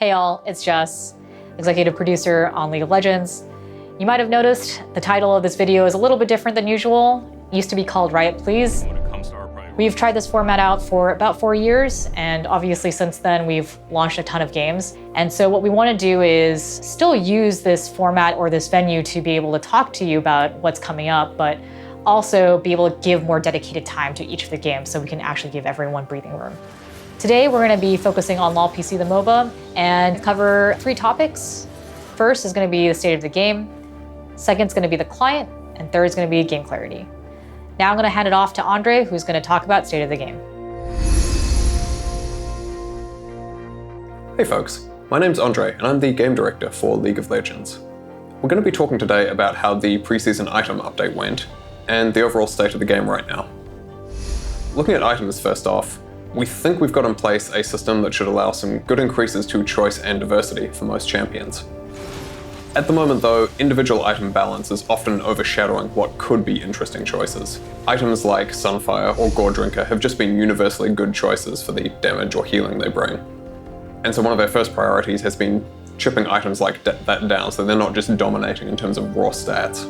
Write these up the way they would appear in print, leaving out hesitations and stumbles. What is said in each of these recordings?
Hey all, it's Jess, executive producer on League of Legends. You might have noticed the title of this video is a little bit different than usual. It used to be called Riot Please. We've tried this format out for about 4 years, and obviously since then we've launched a ton of games. And so what we want to do is still use this format or this venue to be able to talk to you about what's coming up, but also be able to give more dedicated time to each of the games so we can actually give everyone breathing room. Today, we're going to be focusing on LoL PC the MOBA and cover 3 topics. First is going to be the state of the game. Second is going to be the client. And third is going to be game clarity. Now I'm going to hand it off to Andre, who's going to talk about state of the game. Hey folks, my name's Andre and I'm the game director for League of Legends. We're going to be talking today about how the preseason item update went and the overall state of the game right now. Looking at items first off, we think we've got in place a system that should allow some good increases to choice and diversity for most champions. At the moment though, individual item balance is often overshadowing what could be interesting choices. Items like Sunfire or Gore Drinker have just been universally good choices for the damage or healing they bring. And so one of our first priorities has been chipping items like that down so they're not just dominating in terms of raw stats.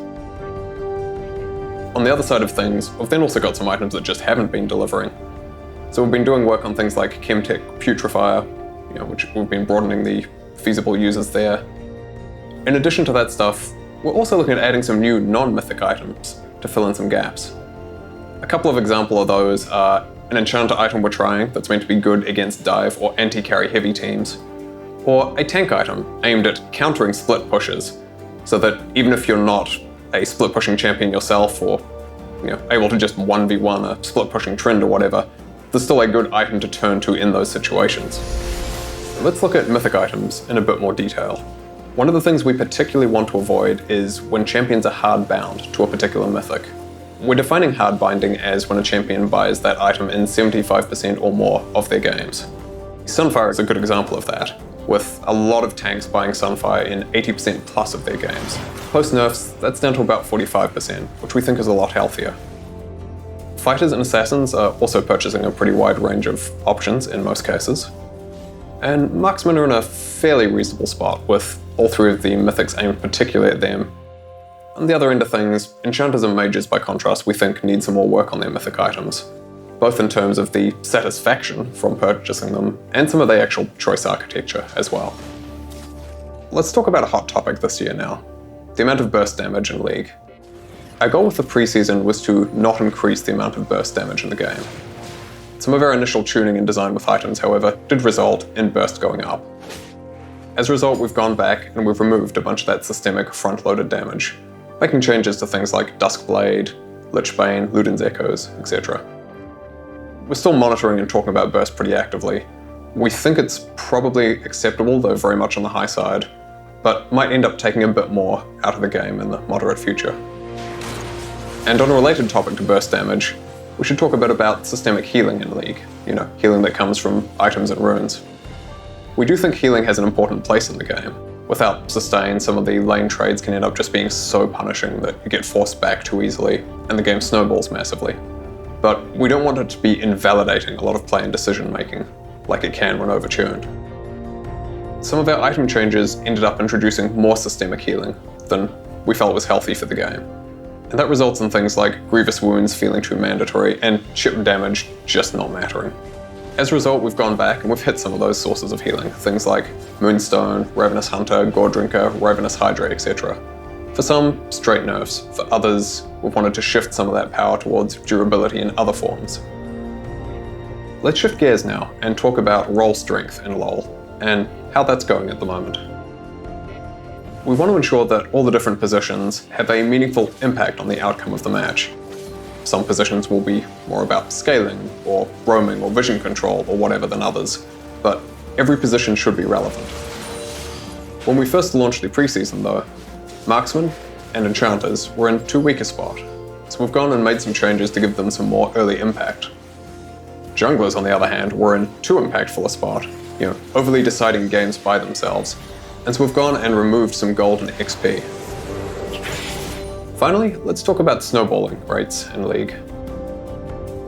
On the other side of things, we've then also got some items that just haven't been delivering. So we've been doing work on things like Chemtech Putrefier, which we've been broadening the feasible users there. In addition to that stuff, we're also looking at adding some new non-mythic items to fill in some gaps. A couple of examples of those are an enchanter item we're trying that's meant to be good against dive or anti-carry heavy teams, or a tank item aimed at countering split pushes, so that even if you're not a split pushing champion yourself or able to just 1v1 a split pushing trend or whatever, there's still a good item to turn to in those situations. Let's look at mythic items in a bit more detail. One of the things we particularly want to avoid is when champions are hard bound to a particular mythic. We're defining hard binding as when a champion buys that item in 75% or more of their games. Sunfire is a good example of that, with a lot of tanks buying Sunfire in 80% plus of their games. Post nerfs, that's down to about 45%, which we think is a lot healthier. Fighters and assassins are also purchasing a pretty wide range of options in most cases. And marksmen are in a fairly reasonable spot, with all 3 of the mythics aimed particularly at them. On the other end of things, enchanters and mages by contrast we think need some more work on their mythic items, both in terms of the satisfaction from purchasing them and some of the actual choice architecture as well. Let's talk about a hot topic this year now, the amount of burst damage in League. Our goal with the preseason was to not increase the amount of burst damage in the game. Some of our initial tuning and design with items, however, did result in burst going up. As a result, we've gone back and we've removed a bunch of that systemic front-loaded damage, making changes to things like Duskblade, Lichbane, Luden's Echoes, etc. We're still monitoring and talking about burst pretty actively. We think it's probably acceptable, though very much on the high side, but might end up taking a bit more out of the game in the moderate future. And on a related topic to burst damage, we should talk a bit about systemic healing in League, healing that comes from items and runes. We do think healing has an important place in the game. Without sustain, some of the lane trades can end up just being so punishing that you get forced back too easily, and the game snowballs massively. But we don't want it to be invalidating a lot of play and decision making, like it can when overtuned. Some of our item changes ended up introducing more systemic healing than we felt was healthy for the game. And that results in things like grievous wounds feeling too mandatory and chip damage just not mattering. As a result, we've gone back and we've hit some of those sources of healing, things like Moonstone, Ravenous Hunter, Gore Drinker, Ravenous Hydra, etc. For some, straight nerfs. For others, we've wanted to shift some of that power towards durability in other forms. Let's shift gears now and talk about role strength in LoL and how that's going at the moment. We want to ensure that all the different positions have a meaningful impact on the outcome of the match. Some positions will be more about scaling, or roaming, or vision control, or whatever than others, but every position should be relevant. When we first launched the preseason though, marksmen and enchanters were in too weak a spot, so we've gone and made some changes to give them some more early impact. Junglers, on the other hand, were in too impactful a spot, overly deciding games by themselves, and so we've gone and removed some gold and XP. Finally, let's talk about snowballing rates in League.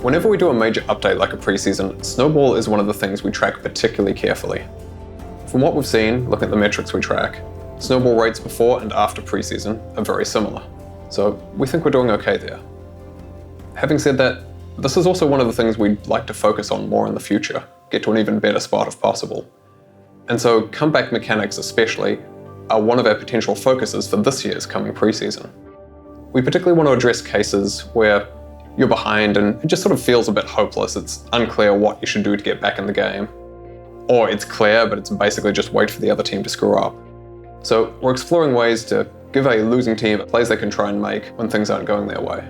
Whenever we do a major update like a preseason, snowball is one of the things we track particularly carefully. From what we've seen, looking at the metrics we track, snowball rates before and after preseason are very similar. So we think we're doing okay there. Having said that, this is also one of the things we'd like to focus on more in the future, get to an even better spot if possible. And so comeback mechanics especially are one of our potential focuses for this year's coming preseason. We particularly want to address cases where you're behind and it just sort of feels a bit hopeless. It's unclear what you should do to get back in the game. Or it's clear, but it's basically just wait for the other team to screw up. So we're exploring ways to give a losing team plays they can try and make when things aren't going their way.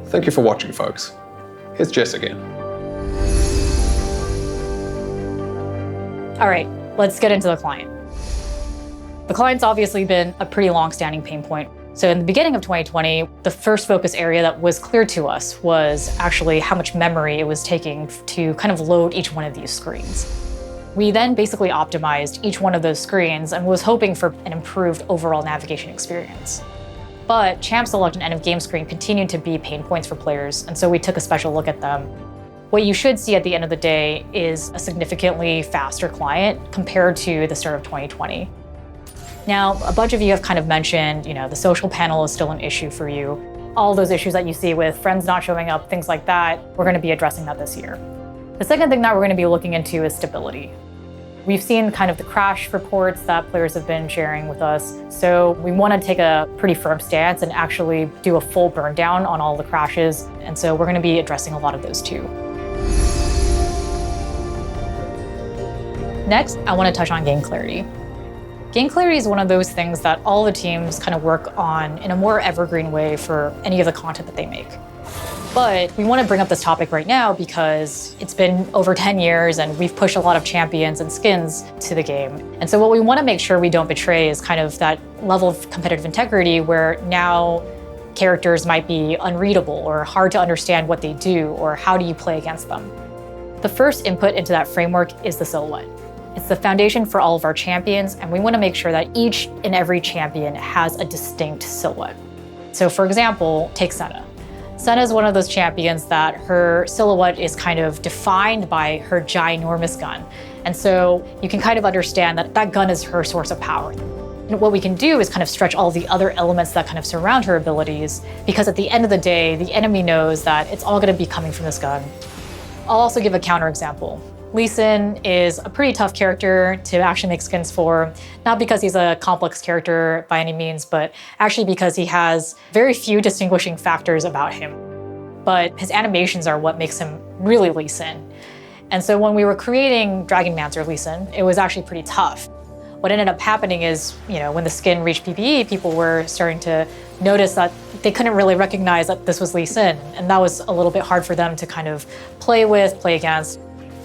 Thank you for watching, folks. Here's Jess again. All right, let's get into the client. The client's obviously been a pretty long-standing pain point. So in the beginning of 2020, the first focus area that was clear to us was actually how much memory it was taking to kind of load each one of these screens. We then basically optimized each one of those screens and was hoping for an improved overall navigation experience. But champ select and end of game screen continued to be pain points for players, and so we took a special look at them. What you should see at the end of the day is a significantly faster client compared to the start of 2020. Now, a bunch of you have kind of mentioned, the social panel is still an issue for you. All those issues that you see with friends not showing up, things like that, we're going to be addressing that this year. The second thing that we're going to be looking into is stability. We've seen kind of the crash reports that players have been sharing with us, so we want to take a pretty firm stance and actually do a full burn down on all the crashes, and so we're going to be addressing a lot of those too. Next, I want to touch on game clarity. Game clarity is one of those things that all the teams kind of work on in a more evergreen way for any of the content that they make. But we want to bring up this topic right now because it's been over 10 years and we've pushed a lot of champions and skins to the game. And so what we want to make sure we don't betray is kind of that level of competitive integrity where now characters might be unreadable or hard to understand what they do or how do you play against them. The first input into that framework is the silhouette. It's the foundation for all of our champions, and we want to make sure that each and every champion has a distinct silhouette. So for example, take Senna. Senna is one of those champions that her silhouette is kind of defined by her ginormous gun. And so you can kind of understand that that gun is her source of power. And what we can do is kind of stretch all the other elements that kind of surround her abilities, because at the end of the day, the enemy knows that it's all going to be coming from this gun. I'll also give a counterexample. Lee Sin is a pretty tough character to actually make skins for, not because he's a complex character by any means, but actually because he has very few distinguishing factors about him. But his animations are what makes him really Lee Sin. And so when we were creating Dragonmancer Lee Sin, it was actually pretty tough. What ended up happening is, when the skin reached PvE, people were starting to notice that they couldn't really recognize that this was Lee Sin. And that was a little bit hard for them to kind of play against.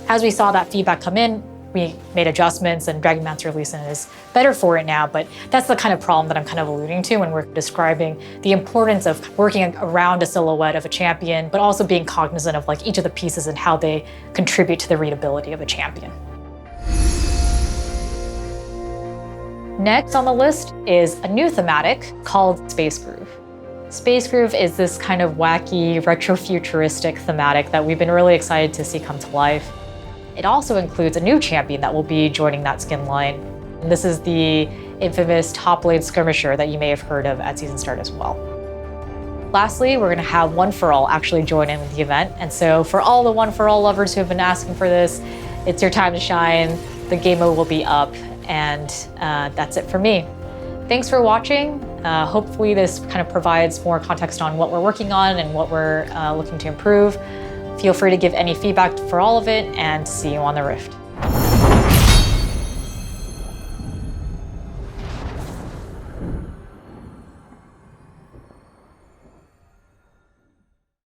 As we saw that feedback come in, we made adjustments and Dragonmancer Lee Sin is better for it now, but that's the kind of problem that I'm kind of alluding to when we're describing the importance of working around a silhouette of a champion, but also being cognizant of each of the pieces and how they contribute to the readability of a champion. Next on the list is a new thematic called Space Groove. Space Groove is this kind of wacky, retro-futuristic thematic that we've been really excited to see come to life. It also includes a new champion that will be joining that skin line. And this is the infamous Top Blade Skirmisher that you may have heard of at season start as well. Lastly, we're going to have One For All actually join in with the event. And so for all the One For All lovers who have been asking for this, it's your time to shine. The game mode will be up, and that's it for me. Thanks for watching. Hopefully this kind of provides more context on what we're working on and what we're looking to improve. Feel free to give any feedback for all of it, and see you on the Rift.